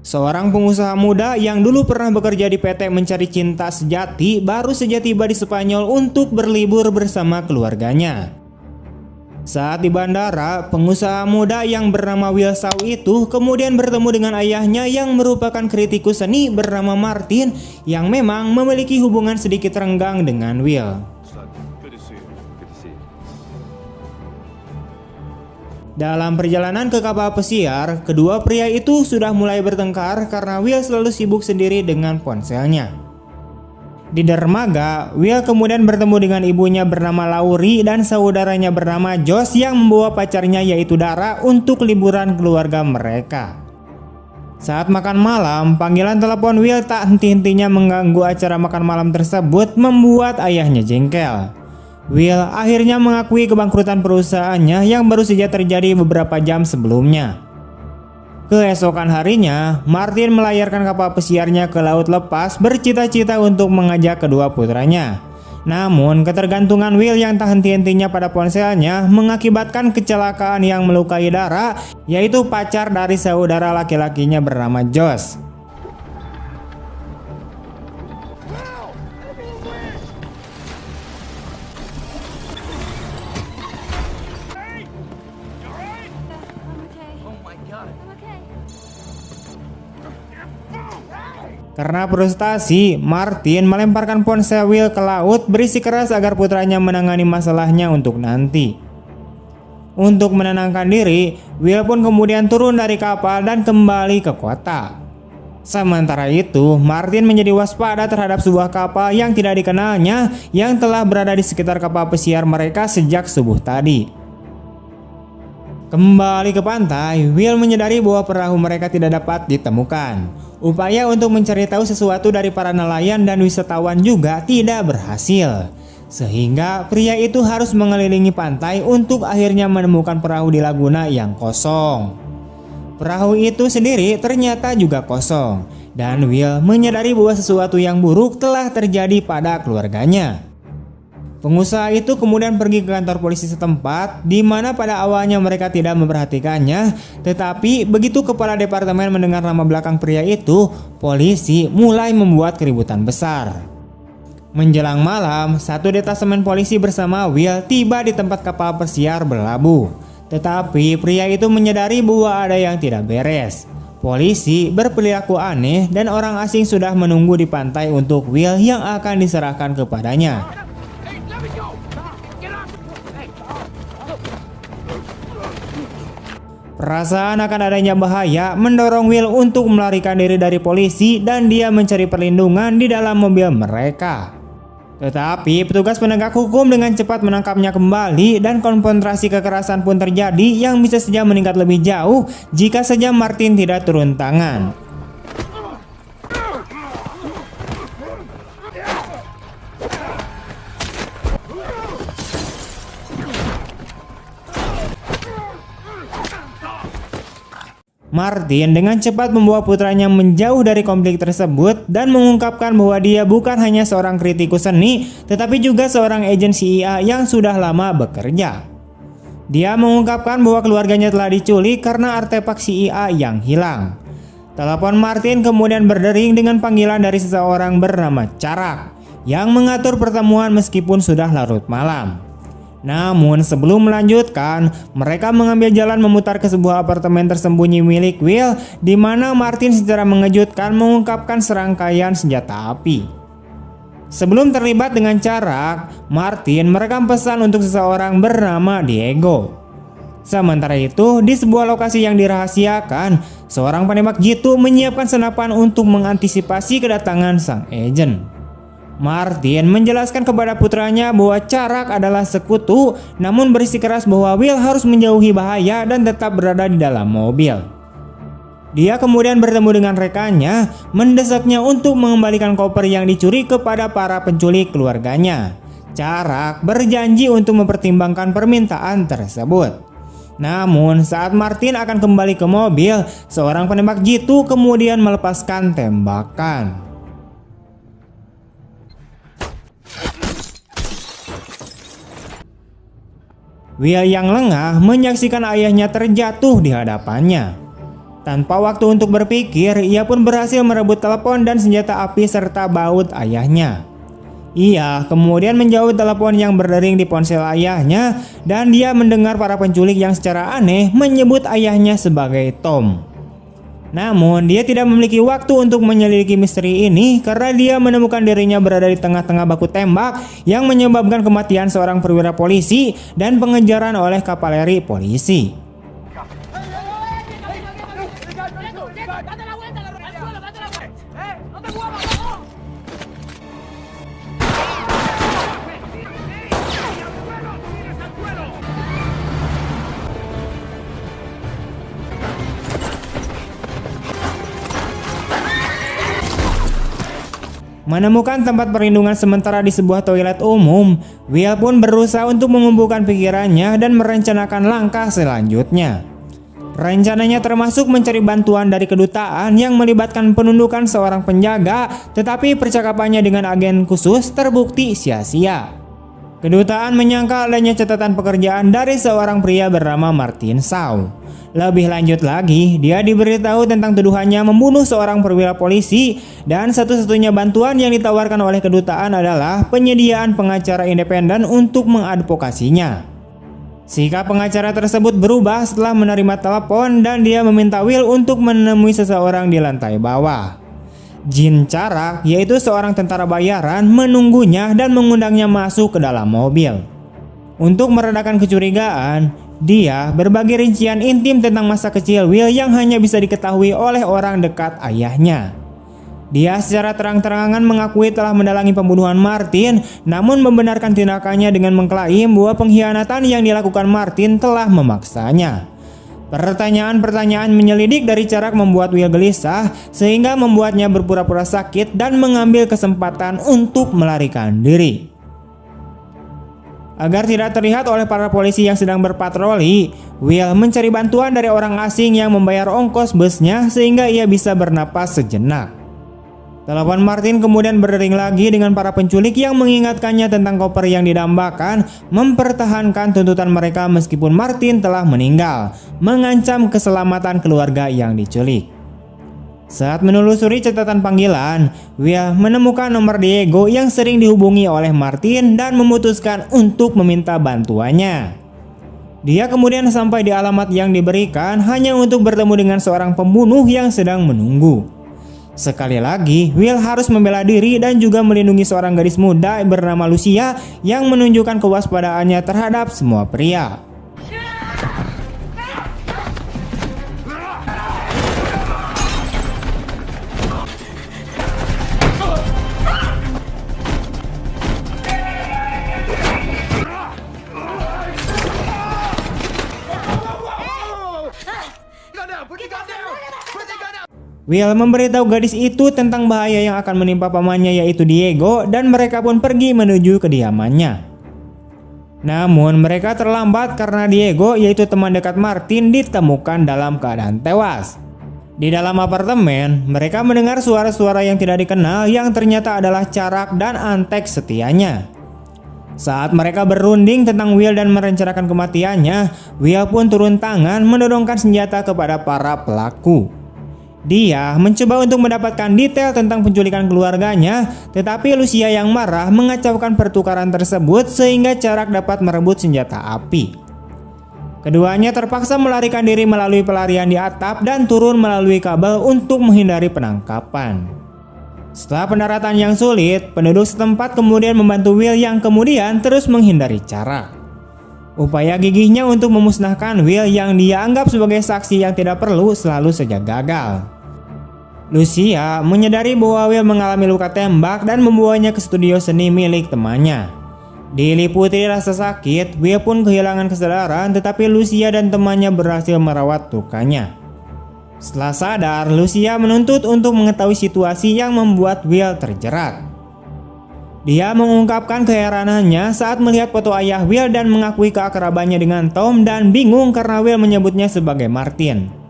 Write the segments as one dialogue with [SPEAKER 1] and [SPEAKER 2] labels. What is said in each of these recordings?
[SPEAKER 1] Seorang pengusaha muda yang dulu pernah bekerja di PT Mencari Cinta Sejati baru saja tiba di Spanyol untuk berlibur bersama keluarganya. Saat di bandara, pengusaha muda yang bernama Will Shaw itu kemudian bertemu dengan ayahnya yang merupakan kritikus seni bernama Martin yang memang memiliki hubungan sedikit renggang dengan Will. Dalam perjalanan ke kapal pesiar, kedua pria itu sudah mulai bertengkar karena Will selalu sibuk sendiri dengan ponselnya. Di dermaga, Will kemudian bertemu dengan ibunya bernama Laurie dan saudaranya bernama Josh yang membawa pacarnya yaitu Dara untuk liburan keluarga mereka. Saat makan malam, panggilan telepon Will tak henti-hentinya mengganggu acara makan malam tersebut membuat ayahnya jengkel. Will akhirnya mengakui kebangkrutan perusahaannya yang baru saja terjadi beberapa jam sebelumnya. Keesokan harinya, Martin melayarkan kapal pesiarnya ke laut lepas bercita-cita untuk mengajak kedua putranya. Namun, ketergantungan Will yang tak henti-hentinya pada ponselnya mengakibatkan kecelakaan yang melukai Dara, yaitu pacar dari saudara laki-lakinya bernama Josh. Karena frustasi, Martin melemparkan ponsel Will ke laut bersikeras agar putranya menangani masalahnya untuk nanti. Untuk menenangkan diri, Will pun kemudian turun dari kapal dan kembali ke kota. Sementara itu, Martin menjadi waspada terhadap sebuah kapal yang tidak dikenalnya yang telah berada di sekitar kapal pesiar mereka sejak subuh tadi. Kembali ke pantai, Will menyadari bahwa perahu mereka tidak dapat ditemukan. Upaya untuk mencari tahu sesuatu dari para nelayan dan wisatawan juga tidak berhasil. Sehingga pria itu harus mengelilingi pantai untuk akhirnya menemukan perahu di laguna yang kosong. Perahu itu sendiri ternyata juga kosong. Dan Will menyadari bahwa sesuatu yang buruk telah terjadi pada keluarganya. Pengusaha itu kemudian pergi ke kantor polisi setempat, di mana pada awalnya mereka tidak memperhatikannya, tetapi begitu kepala departemen mendengar nama belakang pria itu, polisi mulai membuat keributan besar. Menjelang malam, satu detasemen polisi bersama Will tiba di tempat kapal pesiar berlabuh, tetapi pria itu menyadari bahwa ada yang tidak beres. Polisi berperilaku aneh dan orang asing sudah menunggu di pantai untuk Will yang akan diserahkan kepadanya. Perasaan akan adanya bahaya mendorong Will untuk melarikan diri dari polisi dan dia mencari perlindungan di dalam mobil mereka. Tetapi petugas penegak hukum dengan cepat menangkapnya kembali dan konfrontasi kekerasan pun terjadi yang bisa saja meningkat lebih jauh jika saja Martin tidak turun tangan. Martin dengan cepat membawa putranya menjauh dari konflik tersebut dan mengungkapkan bahwa dia bukan hanya seorang kritikus seni, tetapi juga seorang agen CIA yang sudah lama bekerja. Dia mengungkapkan bahwa keluarganya telah diculik karena artefak CIA yang hilang. Telepon Martin kemudian berdering dengan panggilan dari seseorang bernama Charak yang mengatur pertemuan meskipun sudah larut malam. Namun sebelum melanjutkan, mereka mengambil jalan memutar ke sebuah apartemen tersembunyi milik Will, di mana Martin secara mengejutkan mengungkapkan serangkaian senjata api. Sebelum terlibat dengan Charak, Martin merekam pesan untuk seseorang bernama Diego. Sementara itu, di sebuah lokasi yang dirahasiakan, seorang penembak jitu menyiapkan senapan untuk mengantisipasi kedatangan sang agen. Martin menjelaskan kepada putranya bahwa Charak adalah sekutu, namun bersikeras bahwa Will harus menjauhi bahaya dan tetap berada di dalam mobil. Dia kemudian bertemu dengan rekannya, mendesaknya untuk mengembalikan koper yang dicuri kepada para penculik keluarganya. Charak berjanji untuk mempertimbangkan permintaan tersebut. Namun saat Martin akan kembali ke mobil, seorang penembak jitu kemudian melepaskan tembakan. Will yang lengah menyaksikan ayahnya terjatuh di hadapannya. Tanpa waktu untuk berpikir, ia pun berhasil merebut telepon dan senjata api serta baut ayahnya. Ia kemudian menjauh telepon yang berdering di ponsel ayahnya dan dia mendengar para penculik yang secara aneh menyebut ayahnya sebagai Tom. Namun dia tidak memiliki waktu untuk menyelidiki misteri ini karena dia menemukan dirinya berada di tengah-tengah baku tembak yang menyebabkan kematian seorang perwira polisi dan pengejaran oleh kavaleri polisi. Menemukan tempat perlindungan sementara di sebuah toilet umum, Will pun berusaha untuk mengumpulkan pikirannya dan merencanakan langkah selanjutnya. Rencananya termasuk mencari bantuan dari kedutaan yang melibatkan penundukan seorang penjaga, tetapi percakapannya dengan agen khusus terbukti sia-sia. Kedutaan menyangka adanya catatan pekerjaan dari seorang pria bernama Martin Shaw. Lebih lanjut lagi, dia diberitahu tentang tuduhannya membunuh seorang perwira polisi dan satu-satunya bantuan yang ditawarkan oleh kedutaan adalah penyediaan pengacara independen untuk mengadvokasinya. Sikap pengacara tersebut berubah setelah menerima telepon dan dia meminta Will untuk menemui seseorang di lantai bawah. Jin Charak, yaitu seorang tentara bayaran, menunggunya dan mengundangnya masuk ke dalam mobil. Untuk meredakan kecurigaan, dia berbagi rincian intim tentang masa kecil Will yang hanya bisa diketahui oleh orang dekat ayahnya. Dia secara terang-terangan mengakui telah mendalangi pembunuhan Martin, namun membenarkan tindakannya dengan mengklaim bahwa pengkhianatan yang dilakukan Martin telah memaksanya. Pertanyaan-pertanyaan menyelidik dari Charak membuat Will gelisah, sehingga membuatnya berpura-pura sakit dan mengambil kesempatan untuk melarikan diri. Agar tidak terlihat oleh para polisi yang sedang berpatroli, Will mencari bantuan dari orang asing yang membayar ongkos busnya sehingga ia bisa bernapas sejenak. Telepon Martin kemudian berdering lagi dengan para penculik yang mengingatkannya tentang koper yang didambakan mempertahankan tuntutan mereka meskipun Martin telah meninggal, mengancam keselamatan keluarga yang diculik. Saat menelusuri catatan panggilan, Will menemukan nomor Diego yang sering dihubungi oleh Martin dan memutuskan untuk meminta bantuannya. Dia kemudian sampai di alamat yang diberikan hanya untuk bertemu dengan seorang pembunuh yang sedang menunggu. Sekali lagi, Will harus membela diri dan juga melindungi seorang gadis muda bernama Lucia yang menunjukkan kewaspadaannya terhadap semua pria. Will memberitahu gadis itu tentang bahaya yang akan menimpa pamannya yaitu Diego dan mereka pun pergi menuju kediamannya. Namun mereka terlambat karena Diego yaitu teman dekat Martin ditemukan dalam keadaan tewas. Di dalam apartemen mereka mendengar suara-suara yang tidak dikenal yang ternyata adalah Charak dan antek setianya. Saat mereka berunding tentang Will dan merencanakan kematiannya, Will pun turun tangan menodongkan senjata kepada para pelaku. Dia mencoba untuk mendapatkan detail tentang penculikan keluarganya, tetapi Lucia yang marah mengacaukan pertukaran tersebut sehingga Charak dapat merebut senjata api. Keduanya terpaksa melarikan diri melalui pelarian di atap dan turun melalui kabel untuk menghindari penangkapan. Setelah pendaratan yang sulit, penduduk setempat kemudian membantu Will yang kemudian terus menghindari Charak. Upaya gigihnya untuk memusnahkan Will yang dia anggap sebagai saksi yang tidak perlu selalu saja gagal. Lucia menyadari bahwa Will mengalami luka tembak dan membawanya ke studio seni milik temannya. Diliputi rasa sakit, Will pun kehilangan kesadaran, tetapi Lucia dan temannya berhasil merawat lukanya. Setelah sadar, Lucia menuntut untuk mengetahui situasi yang membuat Will terjerat. Dia mengungkapkan keheranannya saat melihat foto ayah Will dan mengakui keakrabannya dengan Tom dan bingung karena Will menyebutnya sebagai Martin.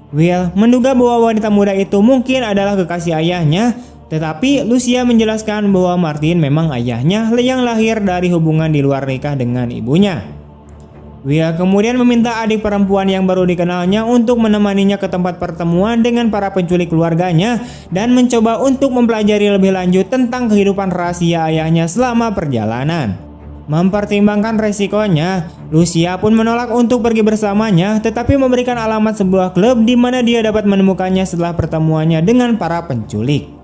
[SPEAKER 1] Will menduga bahwa wanita muda itu mungkin adalah kekasih ayahnya, tetapi Lucia menjelaskan bahwa Martin memang ayahnya yang lahir dari hubungan di luar nikah dengan ibunya. Will kemudian meminta adik perempuan yang baru dikenalnya untuk menemaninya ke tempat pertemuan dengan para penculik keluarganya dan mencoba untuk mempelajari lebih lanjut tentang kehidupan rahasia ayahnya selama perjalanan. Mempertimbangkan resikonya, Lucia pun menolak untuk pergi bersamanya, tetapi memberikan alamat sebuah klub di mana dia dapat menemukannya setelah pertemuannya dengan para penculik.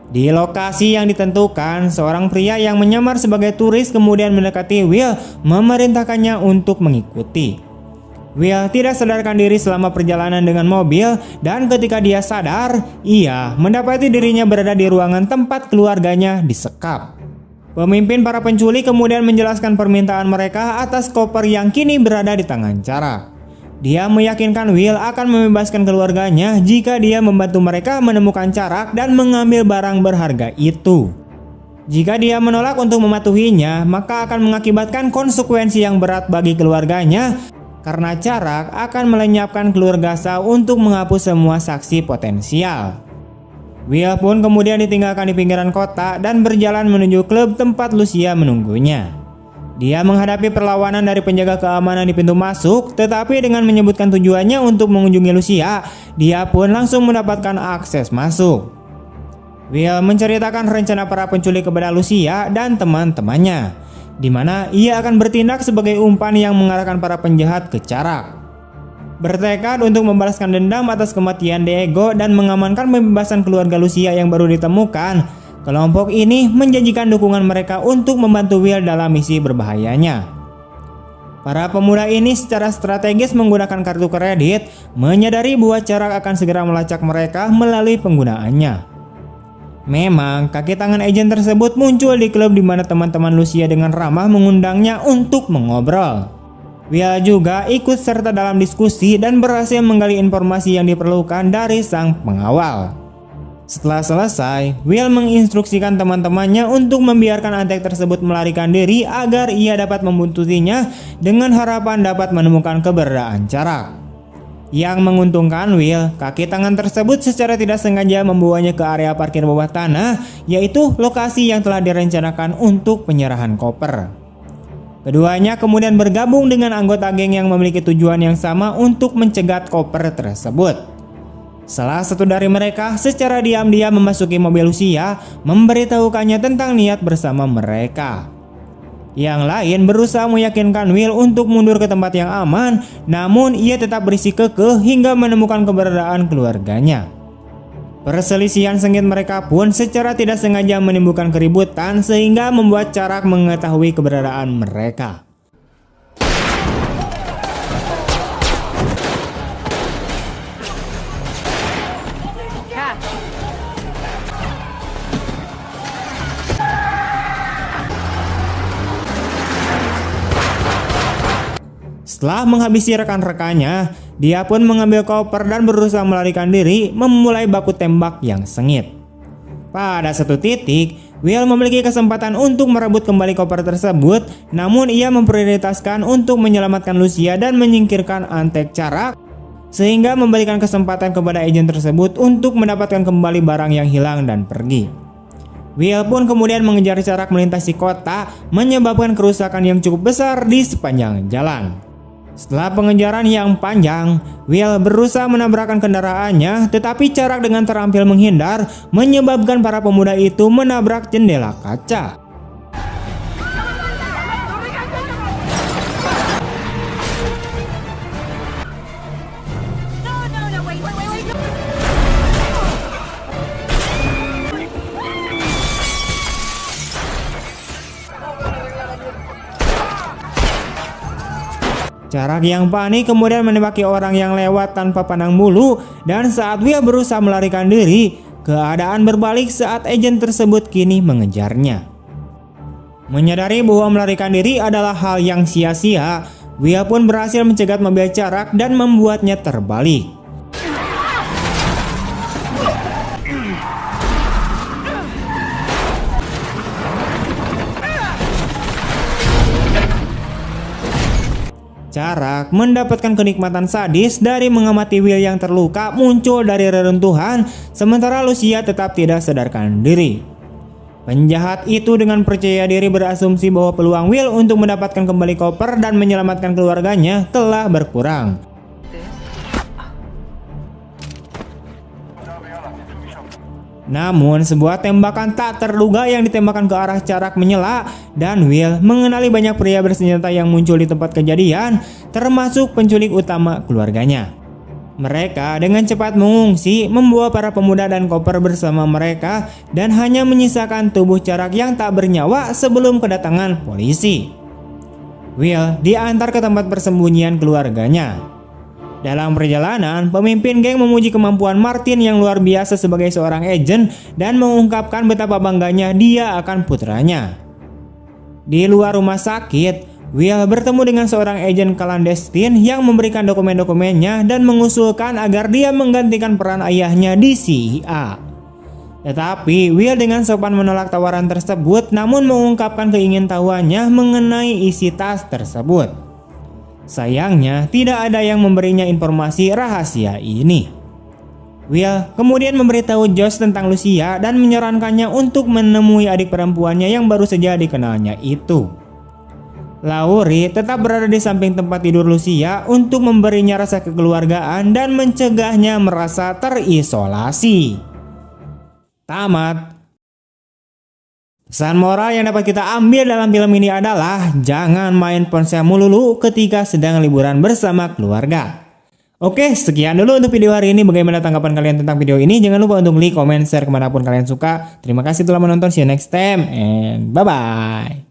[SPEAKER 1] Di lokasi yang ditentukan, seorang pria yang menyamar sebagai turis kemudian mendekati Will, memerintahkannya untuk mengikuti. Will tidak sadarkan diri selama perjalanan dengan mobil, dan ketika dia sadar, ia mendapati dirinya berada di ruangan tempat keluarganya disekap. Pemimpin para penculik kemudian menjelaskan permintaan mereka atas koper yang kini berada di tangan Charak. Dia meyakinkan Will akan membebaskan keluarganya jika dia membantu mereka menemukan Charak dan mengambil barang berharga itu. Jika dia menolak untuk mematuhinya, maka akan mengakibatkan konsekuensi yang berat bagi keluarganya, karena Charak akan melenyapkan keluarga Shaw untuk menghapus semua saksi potensial. Will pun kemudian ditinggalkan di pinggiran kota dan berjalan menuju klub tempat Lucia menunggunya. Dia menghadapi perlawanan dari penjaga keamanan di pintu masuk, tetapi dengan menyebutkan tujuannya untuk mengunjungi Lucia, dia pun langsung mendapatkan akses masuk. Will menceritakan rencana para penculik kepada Lucia dan teman-temannya, di mana ia akan bertindak sebagai umpan yang mengarahkan para penjahat ke Charak. Bertekad untuk membalaskan dendam atas kematian Diego dan mengamankan pembebasan keluarga Lucia yang baru ditemukan, kelompok ini menjanjikan dukungan mereka untuk membantu Will dalam misi berbahayanya. Para pemuda ini secara strategis menggunakan kartu kredit, menyadari bahwa Charak akan segera melacak mereka melalui penggunaannya. Memang, kaki tangan agen tersebut muncul di klub di mana teman-teman Lucia dengan ramah mengundangnya untuk mengobrol. Will juga ikut serta dalam diskusi dan berhasil menggali informasi yang diperlukan dari sang pengawal. Setelah selesai, Will menginstruksikan teman-temannya untuk membiarkan antek tersebut melarikan diri agar ia dapat membuntutinya dengan harapan dapat menemukan keberadaan Charak. Yang menguntungkan Will, kaki tangan tersebut secara tidak sengaja membawanya ke area parkir bawah tanah, yaitu lokasi yang telah direncanakan untuk penyerahan koper. Keduanya kemudian bergabung dengan anggota geng yang memiliki tujuan yang sama untuk mencegat koper tersebut. Salah satu dari mereka secara diam-diam memasuki mobil Lucia, memberitahukannya tentang niat bersama mereka. Yang lain berusaha meyakinkan Will untuk mundur ke tempat yang aman, namun ia tetap berisi kekeh hingga menemukan keberadaan keluarganya. Perselisihan sengit mereka pun secara tidak sengaja menimbulkan keributan sehingga membuat Charak mengetahui keberadaan mereka. Setelah menghabisi rekan-rekannya, dia pun mengambil koper dan berusaha melarikan diri, memulai baku tembak yang sengit. Pada satu titik, Will memiliki kesempatan untuk merebut kembali koper tersebut, namun ia memprioritaskan untuk menyelamatkan Lucia dan menyingkirkan antek Charak, sehingga memberikan kesempatan kepada agen tersebut untuk mendapatkan kembali barang yang hilang dan pergi. Will pun kemudian mengejar Charak melintasi kota, menyebabkan kerusakan yang cukup besar di sepanjang jalan. Setelah pengejaran yang panjang, Will berusaha menabrakkan kendaraannya, tetapi Charak dengan terampil menghindar, menyebabkan para pemuda itu menabrak jendela kaca. Charak yang panik kemudian menembaki orang yang lewat tanpa pandang bulu, dan saat Will berusaha melarikan diri, keadaan berbalik saat agen tersebut kini mengejarnya. Menyadari bahwa melarikan diri adalah hal yang sia-sia, Will pun berhasil mencegat mobil Charak dan membuatnya terbalik. Charak mendapatkan kenikmatan sadis dari mengamati Will yang terluka muncul dari reruntuhan, sementara Lucia tetap tidak sadarkan diri. Penjahat itu dengan percaya diri berasumsi bahwa peluang Will untuk mendapatkan kembali koper dan menyelamatkan keluarganya telah berkurang. Namun sebuah tembakan tak terduga yang ditembakkan ke arah Charak menyala dan Will mengenali banyak pria bersenjata yang muncul di tempat kejadian, termasuk penculik utama keluarganya. Mereka dengan cepat mengungsi, membawa para pemuda dan koper bersama mereka dan hanya menyisakan tubuh Charak yang tak bernyawa sebelum kedatangan polisi. Will diantar ke tempat persembunyian keluarganya. Dalam perjalanan, pemimpin geng memuji kemampuan Martin yang luar biasa sebagai seorang agen dan mengungkapkan betapa bangganya dia akan putranya. Di luar rumah sakit, Will bertemu dengan seorang agen clandestine yang memberikan dokumen-dokumennya dan mengusulkan agar dia menggantikan peran ayahnya di CIA. Tetapi Will dengan sopan menolak tawaran tersebut, namun mengungkapkan keingintahuannya mengenai isi tas tersebut. Sayangnya tidak ada yang memberinya informasi rahasia ini. Will kemudian memberitahu Josh tentang Lucia dan menyarankannya untuk menemui adik perempuannya yang baru saja dikenalnya itu. Laurie tetap berada di samping tempat tidur Lucia untuk memberinya rasa kekeluargaan dan mencegahnya merasa terisolasi. Tamat. Pesan moral yang dapat kita ambil dalam film ini adalah jangan main ponsel melulu ketika sedang liburan bersama keluarga. Oke, sekian dulu untuk video hari ini. Bagaimana tanggapan kalian tentang video ini? Jangan lupa untuk like, comment, share kemanapun kalian suka. Terima kasih telah menonton. See you next time and bye-bye.